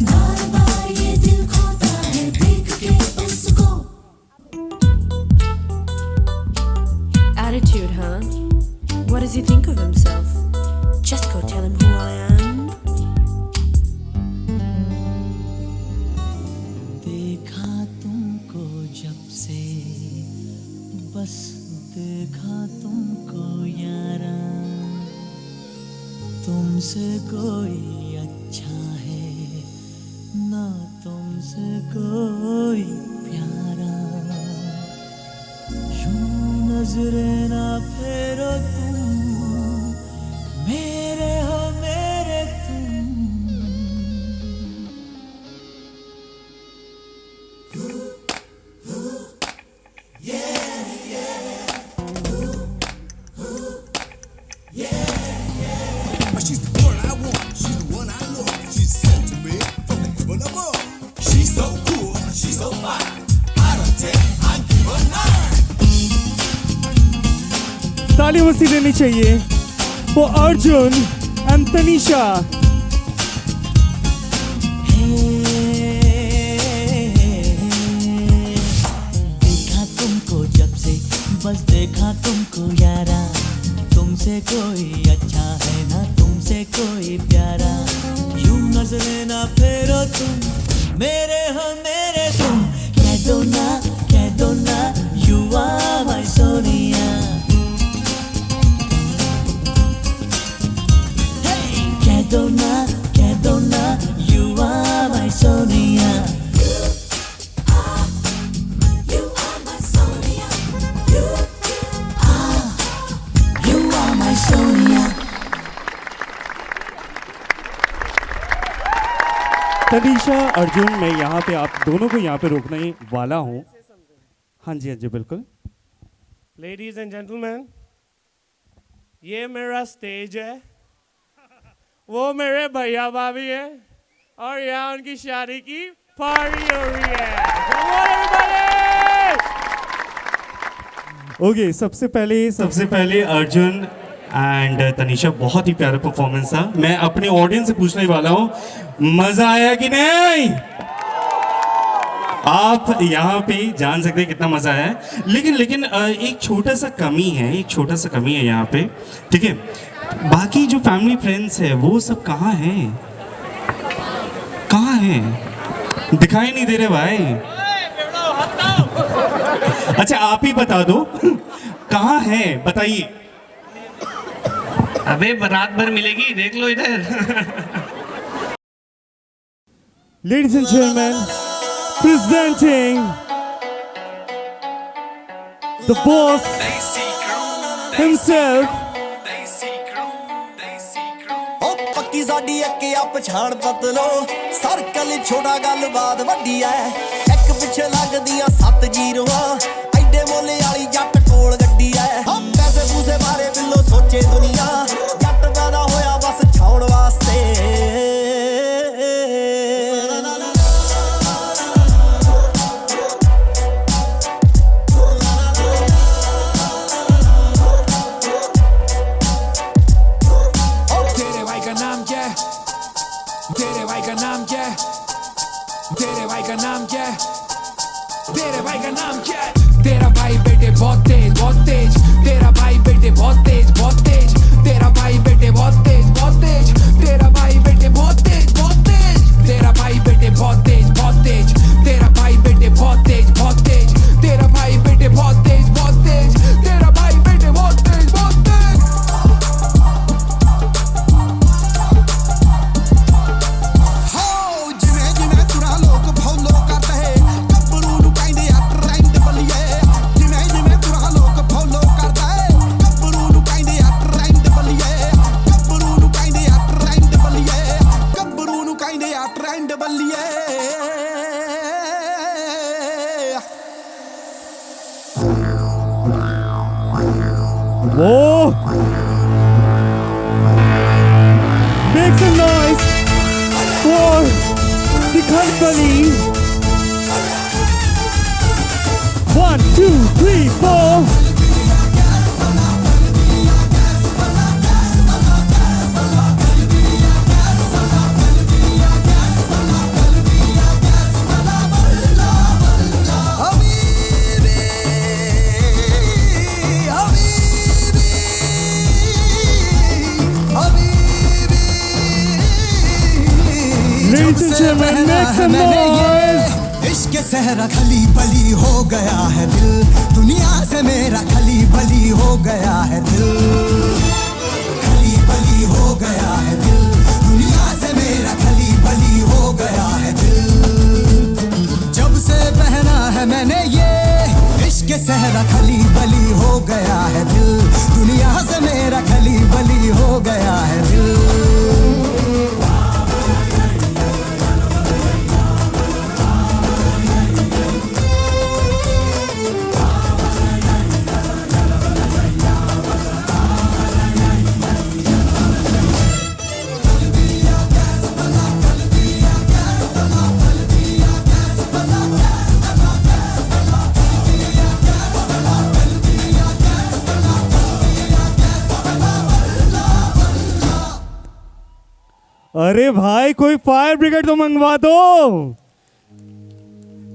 बार बार ये दिल खोता है देख के उसको। Attitude, huh? What does he think of himself? Just go tell him who I am. देखा तुमको जब से, बस देखा तुमको यारा। तुमसे कोई अच्छा है ना, तुमसे कोई प्यारा। यूं नजरें ना फेरो तुम, मेरे हो मेरे तुम। She's the one I want, she's the one I love. She's sent to me from the heaven above. She's so cool, she's so fine. Out of 10, I'd give her 9. ताली वसी देनी चाहिए वो अर्जुन एंड तनीषा। देखा तुमको जब से, बस देखा तुमको यारा। तुमसे कोई अच्छा है ना, तुमसे कोई प्यारा। यूं नजरें ना फेरो तुम, मेरे हो मेरे तुम। कह दो ना you are my सोनिया। कह दो ना you are my Sonia. You are my Sonia. Tanisha Arjun, मैं यहाँ पे आप दोनों को यहाँ पे रोकने वाला हूँ। हाँ जी बिल्कुल। Ladies and gentlemen, ये मेरा स्टेज है, वो मेरे भैया भाभी हैं और यहाँ उनकी शादी की Party over here. Come on, everybody. Okay सबसे पहले अर्जुन एंड तनीषा, बहुत ही प्यारा परफॉर्मेंस था। मैं अपने ऑडियंस से पूछने वाला हूँ, मजा आया कि नहीं? आप यहाँ पे जान सकते हैं कितना मजा आया है। लेकिन एक छोटा सा कमी है यहाँ पे, ठीक है? बाकी जो फैमिली फ्रेंड्स है वो सब कहाँ हैं? दिखाई नहीं दे रहे भाई। अच्छा आप ही बता दो कहाँ है, बताइए। अबे रात भर मिलेगी, देख लो इधर। Ladies and gentlemen, presenting the boss himself. पक्की साडी अक्के आप पछाण पतलो, सर्कल छोटा गल बात वड्डी है। एक पिछे लगदियां 7 जीरोआं, एडे मोले वाली जट कोल गड्डी है। पैसे पूसे मारे बिल्लो सोचे दुनिया, जट पैदा होया बस छाउण वास्ते। तेरा भाई बेटे बहुत तेज, तेरा भाई बेटे बहुत तेज, तेरा भाई बेटे बहुत तेज, तेरा भाई बेटे बहुत तेज, तेरा भाई बेटे बहुत तेज, तेरा भाई बेटे बहुत तेज, तेरा भाई बेटे बहुत तेज, तेरा भाई बेटे बहुत तेज। हो जिवें जिवें तुरा लोक फॉलो करते है, कब्बरू नु कहंदे आ ट्रेंड बलिए। जिवें जिवें तुरा लोक फॉलो करता है, कब्बरू नु कहंदे आ ट्रेंड बलिए। कब्बरू नु कहंदे आ ट्रेंड बलिए, कब्बरू नु कहंदे आ trend Baliye. Whoa! Make some noise for the company. 1, 2, 3, 4. Ladies and gentlemen, make some noise. इश्क सहरा खली बली हो गया है दिल, दुनिया से मेरा खली बली हो गया है दिल। खली बली हो गया है दिल, दुनिया से मेरा खली बली हो गया है दिल। जब से पहना है मैंने ये इश्क सहरा खली बली हो गया है दिल, दुनिया से मेरा खली बली हो गया है दिल। अरे भाई कोई फायर ब्रिगेड तो मंगवा दो।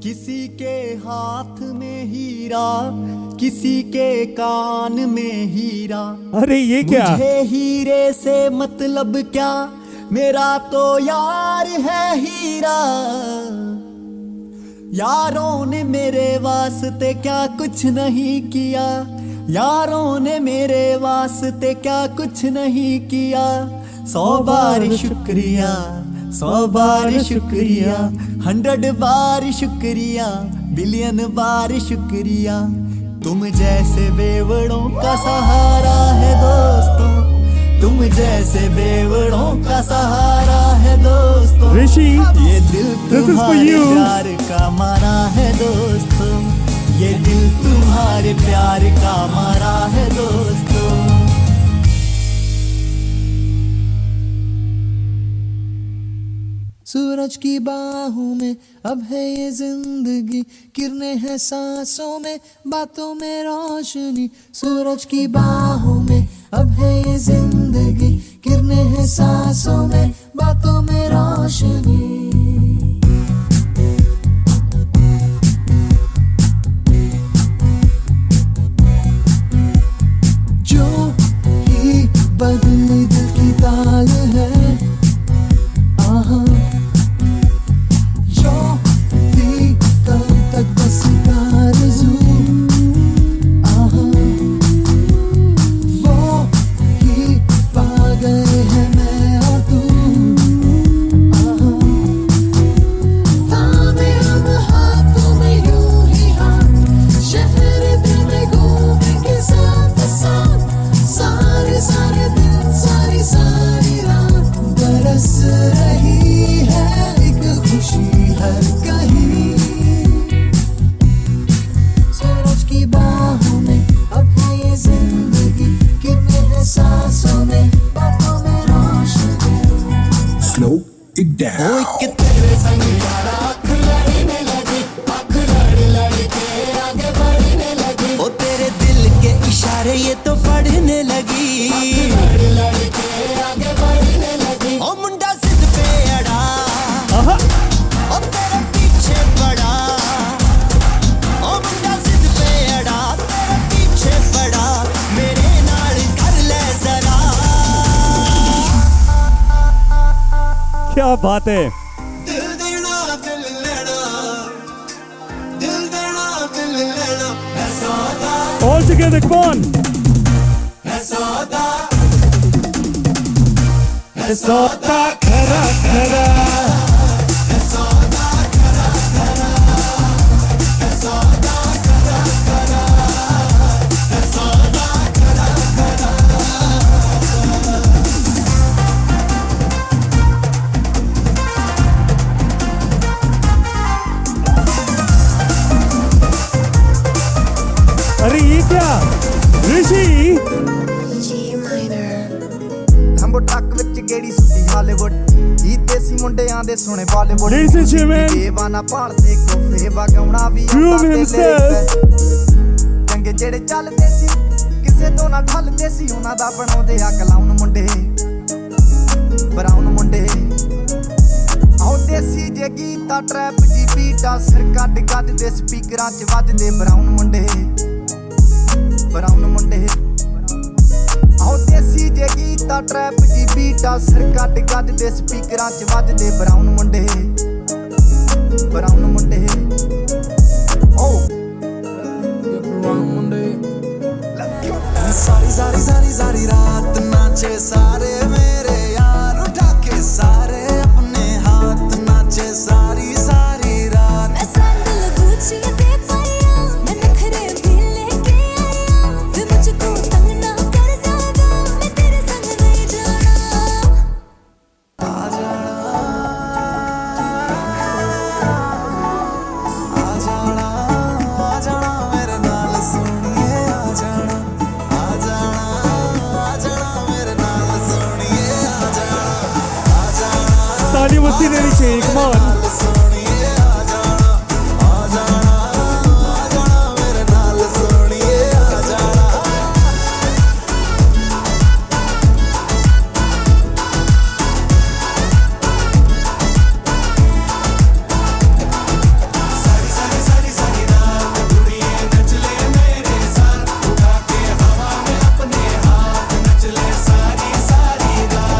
किसी के हाथ में हीरा, किसी के कान में हीरा। अरे ये क्या? मुझे हीरे से मतलब क्या, मेरा तो यार है हीरा। यारों ने मेरे वास्ते क्या कुछ नहीं किया, यारों ने मेरे वास्ते क्या कुछ नहीं किया। 100 बार शुक्रिया, 100 बार शुक्रिया, 100 बार शुक्रिया, बिलियन बार शुक्रिया। तुम जैसे बेवड़ों का सहारा है दोस्तों, तुम जैसे बेवड़ों का सहारा है दोस्तों। ऋषि, ये दिल तुम्हारे प्यार का मारा है दोस्तों, ये दिल तुम्हारे प्यार का मारा है दोस्तों। सूरज की बाहों में अब है ये जिंदगी, किरणें हैं सांसों में, बातों में रोशनी। सूरज की बाहों में अब है ये जिंदगी, किरणें हैं सांसों में, बातों में रोशनी। जो ही बदली दिल की ताल है, जो भी कल तक बस आरज़ू, वो ही पा गए हैं मैं और तू। थामे हम हाथों में यूं ही हाथ, शहर दिल में घूमे के साथ साथ, सारे सारे दिन सारी सारी रात बरस रही है एक खुशी हर कहीं। सूरज की बाहों में अब है ये जिंदगी, किरणें हैं सांसों में, बातों में रोशनी। Slow it down. ओ एक तेरे संग यारा आँख लड़ने लगी, आँख लड़ के आगे बढ़ने लगी। ओ तेरे दिल के इशारे ये तो पढ़ने लगी, आँख लड़ के आगे बढ़ने लगी। ओ मुंडा जिद पे अड़ा, ओ तेरे पीछे पड़ा। ओ मुंडा जिद पे अड़ा, तेरे पीछे पड़ा, मेरे नाल कर ले जरा। क्या बात है। दिल देना दिल लेना, दिल देना दिल लेना, है सौदा, All together, come on. है सौदा, है सौदा खरा खरा, है सौदा खरा खरा, है सौदा खरा खरा, है सौदा खरा खरा। अरे ये क्या ऋषि। ਲੰਬੋ ਟਰੱਕ ਵਿੱਚ ਗੇੜੀ ਸੁੱਟੀ ਹਾਲੀਵੁੱਡ, ਹੀ ਦੇਸੀ ਮੁੰਡਿਆਂ ਦੇ ਸੋਹਣੇ ਬਾਲੀਵੁੱਡ। Ladies and gentlemen, ਦੇਵਾਨਾ ਭਾਲਦੇ ਕੋਫੇ ਵਗਾਉਣਾ ਵੀ Groom himself. ਚੰਗੇ ਜਿਹੜੇ ਚੱਲਦੇ ਸੀ ਕਿਸੇ ਤੋਂ ਨਾ ਠੱਲਦੇ ਸੀ, ਉਹਨਾਂ ਦਾ ਬਣਾਉਂਦੇ ਆ ਕਲਾਉਨ ਮੁੰਡੇ, ਬਰਾਉਨ ਮੁੰਡੇ। ਆਓ ਦੇਸੀ ਜੇ ਗੀਤਾ ਟਰੈਪ ਜੀ ਬੀਟਾ, ਸਿਰ ਕੱਢ ਕੱਢ ਦੇ ਸਪੀਕਰਾਂ 'ਚ ਵੱਜਦੇ ਬਰਾਉਨ ਮੁੰਡੇ, ਬਰਾਉਨ ਮੁੰਡੇ। ਆਓ ਦੇਸੀ ਜੇ ਗੀਤਾ ਟਰੈਪ ਜੀ ਬੀਟਾ, ਸਿਰ ਕੱਢ ਕੱਢ ਦੇ ਸਪੀਕਰਾਂ 'ਚ ਵੱਜਦੇ ਬਰਾਉਨ ਮੁੰਡੇ, ਬਰਾਉਨ ਮੁੰਡੇ। ਓ ਬਰਾਉਨ ਮੁੰਡੇ। ਸਾਰੀ ਸਾਰੀ ਸਾਰੀ ਸਾਰੀ ਰਾਤ ਨਾਚੇ ਸਾਰੇ ਮੇਰੇ यार, उठा के सारे अपने हाथ नाचे सारी सारी रात। मैं सैंडल गुच्ची दे पाया, मैं नखरे भी लेके आया, वे मुझको तंग ना कर ज्यादा, मैं तेरे संग नहीं जाना। आ जाना, आ जाना, आ जाना मेरे नाल सोनिए, आ जाना, आ जाना, आ जाना मेरे नाल सोनिए, आ जाना, आ जाना, ताली मस्ती देनी चाहिए, come on. सोनिए, आ जाना, आ जाना, आ जाना मेरे नाल सोनिए, आ जाना। सारी सारी सारी सारी रात कुड़िए नच ले मेरे साथ, उठा के हवा में अपने हाथ नच ले सारी सारी रात।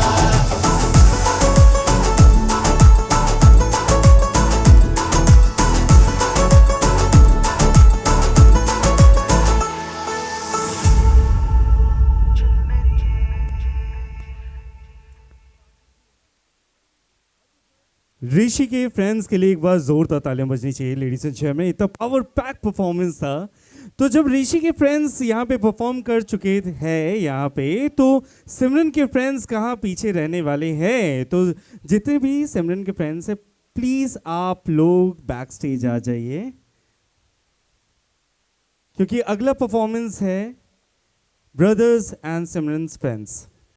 ऋषि के फ्रेंड्स के लिए एक बार जोरदार तालियां बजनी चाहिए लेडीज एंड जेंटलमैन। इतना पावर पैक परफॉर्मेंस था। तो जब ऋषि के फ्रेंड्स यहाँ पे परफॉर्म कर चुके हैं यहाँ पे, तो सिमरन के फ्रेंड्स कहाँ पीछे रहने वाले हैं। तो जितने भी सिमरन के फ्रेंड्स हैं, प्लीज़ आप लोग बैक स्टेज आ जाइए, क्योंकि अगला परफॉर्मेंस है ब्रदर्स एंड सिमरन्स फ्रेंड्स।